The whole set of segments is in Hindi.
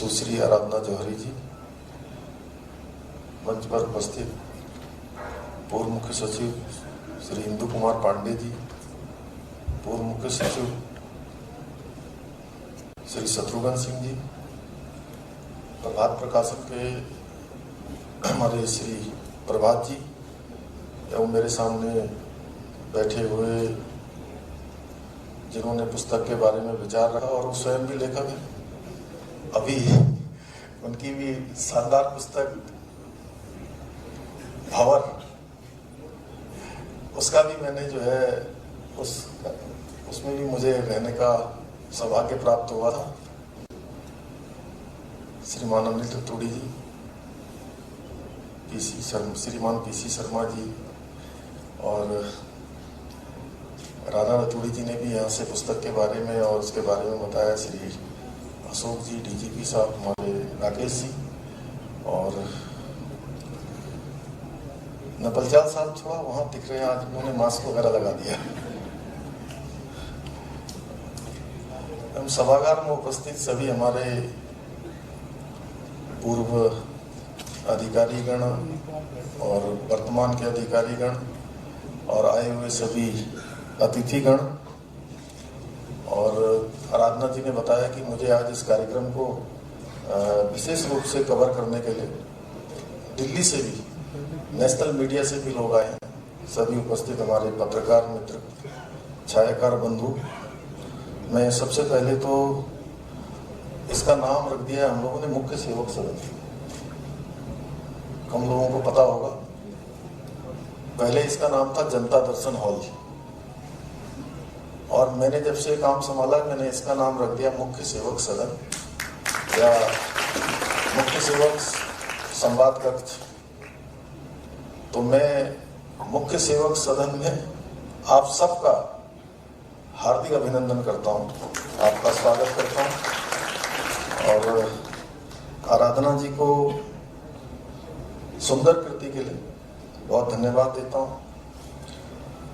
सुश्री आराधना जौहरी जी, मंच पर उपस्थित पूर्व मुख्य सचिव श्री इंदु कुमार पांडे जी, पूर्व मुख्य सचिव श्री शत्रुघ्न सिंह जी, प्रभात प्रकाशन के हमारे श्री प्रभात जी एवं मेरे सामने बैठे हुए जिन्होंने पुस्तक के बारे में विचार रखा और वो स्वयं भी लेखक हैं। अभी उनकी भी शानदार पुस्तक भंवर, उसका भी मैंने जो है उसमें भी मुझे रहने का सौभाग्य प्राप्त हुआ था। श्रीमान अनिल रतूड़ी जी, श्रीमान पीसी शर्मा जी और राधा रतूड़ी जी ने भी यहाँ से पुस्तक के बारे में और उसके बारे में बताया। श्री अशोक जी, डीजीपी साहब, हमारे राकेश जी और नपलचाल साहब थोड़ा वहाँ दिख रहे हैं, आज उन्होंने मास्क वगैरह लगा दिया। हम सभागार में उपस्थित सभी हमारे पूर्व अधिकारीगण और वर्तमान के अधिकारीगण और आए हुए सभी अतिथिगण, और आराधना जी ने बताया कि मुझे आज इस कार्यक्रम को विशेष रूप से कवर करने के लिए दिल्ली से भी, नेशनल मीडिया से भी लोग आए हैं। सभी उपस्थित हमारे पत्रकार मित्र, छायाकार बंधु, मैं सबसे पहले तो इसका नाम रख दिया हम लोगों ने मुख्य सेवक सदन। कम लोगों को पता होगा, पहले इसका नाम था जनता दर्शन हॉल, और मैंने जब से काम संभाला मैंने इसका नाम रख दिया मुख्य सेवक सदन या मुख्य सेवक संवाद कक्ष। तो मैं मुख्य सेवक सदन में आप सबका हार्दिक अभिनंदन करता हूं, आपका स्वागत करता हूं और आराधना जी को सुंदर कृति के लिए बहुत धन्यवाद देता हूं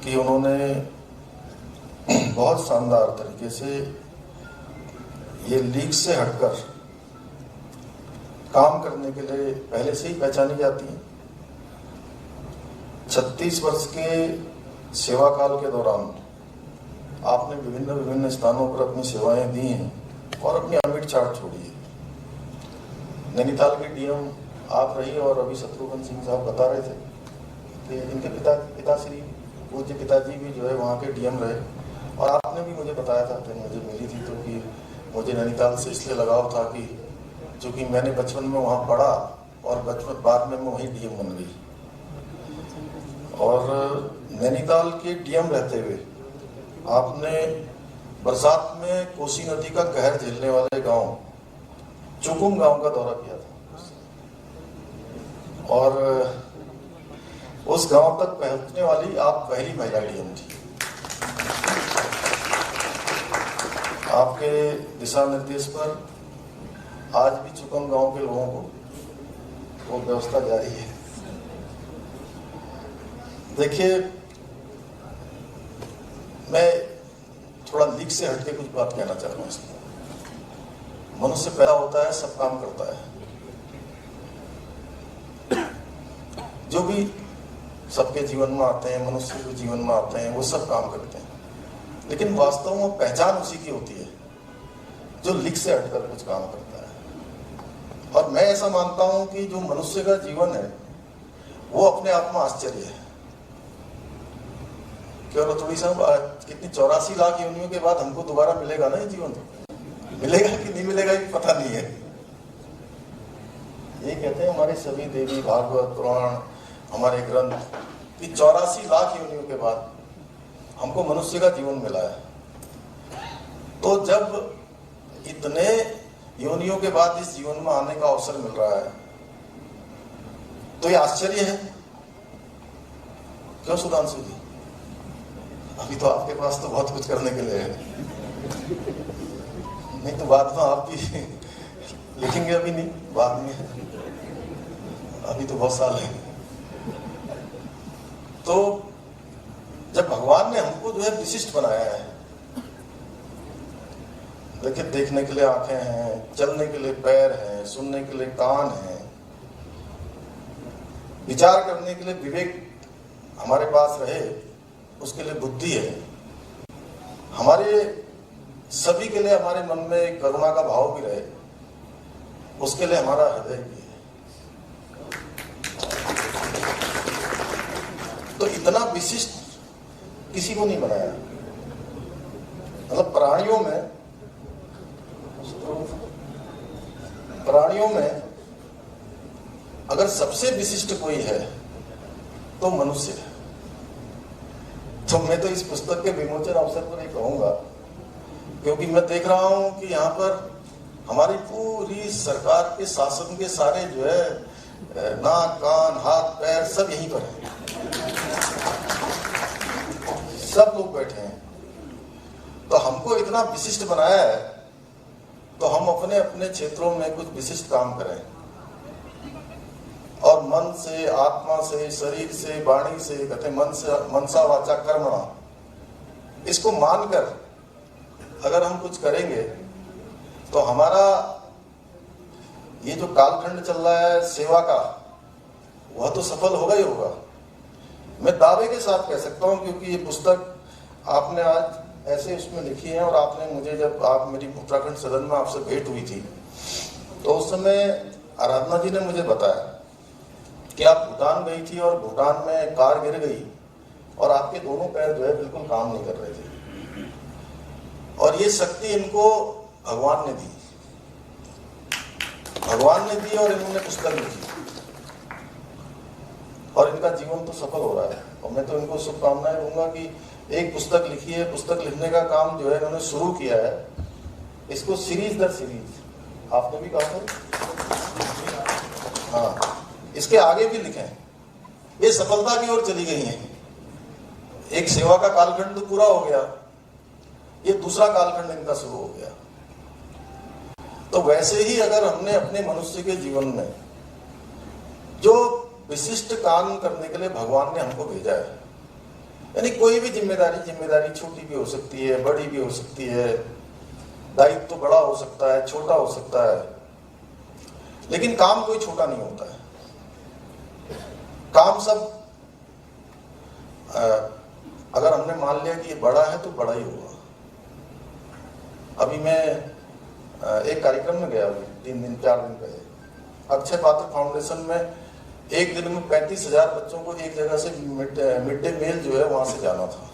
कि उन्होंने बहुत शानदार तरीके से ये लीग से हटकर काम करने के लिए पहले से ही पहचानी जाती है। 36 वर्ष के सेवा काल के दौरान आपने विभिन्न स्थानों पर अपनी सेवाएं दी हैं और अपनी अमिट छाप छोड़ी है। नैनीताल की डीएम आप रही और अभी शत्रुघ्न सिंह साहब बता रहे थे कि इनके पिताश्री पूज्य पिताजी भी जो है वहाँ के डीएम रहे, और आपने भी मुझे बताया था कि मुझे मिली थी तो कि मुझे नैनीताल से इसलिए लगाव था कि चूँकि मैंने बचपन में वहाँ पढ़ा और बचपन बाद में मैं वहीं डीएम बन गई। और नैनीताल के डीएम रहते हुए आपने बरसात में कोसी नदी का कहर झेलने वाले गांव चुकुम गांव का दौरा किया था और उस गांव तक पहुंचने वाली आप पहली महिला डीएम थी। आपके दिशा निर्देश पर आज भी चुकुम गांव के लोगों को वो व्यवस्था जारी है। देखिए, मैं थोड़ा लीक से हटके कुछ बात कहना चाह रहा हूँ। मनुष्य पैदा होता है, सब काम करता है, जो भी सबके जीवन में आते हैं, मनुष्य के जीवन में आते हैं, वो सब काम करते हैं, लेकिन वास्तव में पहचान उसी की होती है जो लीक से हटकर कुछ काम करता है। और मैं ऐसा मानता हूं कि जो मनुष्य का जीवन है वो अपने आप में आश्चर्य है। क्यों रतूड़ी साहब, कितनी 84 लाख योनियों के बाद हमको दोबारा मिलेगा ना ये जीवन? मिलेगा कि नहीं मिलेगा ये पता नहीं है। ये कहते हैं हमारे सभी देवी भागवत पुराण, हमारे ग्रंथ, कि 84 लाख योनियों के बाद हमको मनुष्य का जीवन मिला है। तो जब इतने योनियों के बाद इस जीवन में आने का अवसर मिल रहा है तो ये आश्चर्य है। क्यों सुधांशु जी? अभी तो आपके पास तो बहुत कुछ करने के लिए है, नहीं तो बाद में आप भी लिखेंगे। अभी नहीं, बाद में, अभी तो बहुत साल है। तो जब भगवान ने हमको जो है विशिष्ट बनाया है, देखिए, देखने के लिए आंखें हैं, चलने के लिए पैर हैं, सुनने के लिए कान हैं, विचार करने के लिए विवेक हमारे पास रहे, उसके लिए बुद्धि है। हमारे सभी के लिए हमारे मन में एक करुणा का भाव भी रहे, उसके लिए हमारा हृदय भी है। तो इतना विशिष्ट किसी को नहीं बनाया। मतलब प्राणियों में अगर सबसे विशिष्ट कोई है तो मनुष्य है। तो मैं तो इस पुस्तक के विमोचन अवसर पर ये कहूंगा, क्योंकि मैं देख रहा हूं कि यहाँ पर हमारी पूरी सरकार के शासन के सारे जो है नाक, कान, हाथ, पैर सब यहीं पर हैं। सब लोग बैठे हैं। तो हमको इतना विशिष्ट बनाया है, तो हम अपने अपने क्षेत्रों में कुछ विशिष्ट काम करें और मन से, आत्मा से, शरीर से, वाणी से, कहते मनसा वाचा कर्मणा, इसको मानकर अगर हम कुछ करेंगे तो हमारा ये जो कालखंड चल रहा है सेवा का, वह तो सफल होगा ही होगा। मैं दावे के साथ कह सकता हूं, क्योंकि ये पुस्तक आपने आज ऐसे उसमें लिखी है और आपने मुझे, जब आप मेरी उत्तराखंड सदन में आपसे भेंट हुई थी, तो उस समय आराधना जी ने मुझे बताया कि आप भूटान गई थी और भूटान में कार गिर गई और आपके दोनों पैर जो है बिल्कुल काम नहीं कर रहे थे, और ये शक्ति इनको भगवान ने दी। भगवान ने दी और इन्होंने पुस्तक लिखी और इनका जीवन तो सफल हो रहा है। और मैं तो इनको शुभकामनाएं दूंगा कि एक पुस्तक लिखी है, पुस्तक लिखने का काम जो है इन्होंने शुरू किया है, इसको सीरीज दर सीरीज, आपने भी कहा था, हाँ, इसके आगे भी लिखें। ये सफलता की ओर चली गई हैं। एक सेवा का कालखंड तो पूरा हो गया, ये दूसरा कालखंड इनका शुरू हो गया। तो वैसे ही अगर हमने अपने मनुष्य के जीवन में जो विशिष्ट काम करने के लिए भगवान ने हमको भेजा है, यानी कोई भी जिम्मेदारी छोटी भी हो सकती है, बड़ी भी हो सकती है, दायित्व तो बड़ा हो सकता है, छोटा हो सकता है, लेकिन काम कोई छोटा नहीं होता है। काम सब अगर हमने मान लिया कि ये बड़ा है तो बड़ा ही होगा। अभी मैं एक कार्यक्रम में गया, 4 दिन पहले, अक्षय पात्र फाउंडेशन में एक दिन में 35,000 बच्चों को एक जगह से मिड डे मील जो है वहां से जाना था।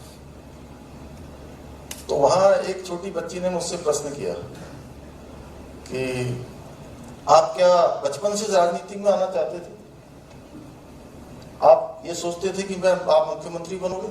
तो वहां एक छोटी बच्ची ने मुझसे प्रश्न किया कि आप क्या बचपन से राजनीति में आना चाहते थे? आप ये सोचते थे कि आप मुख्यमंत्री बनोगे?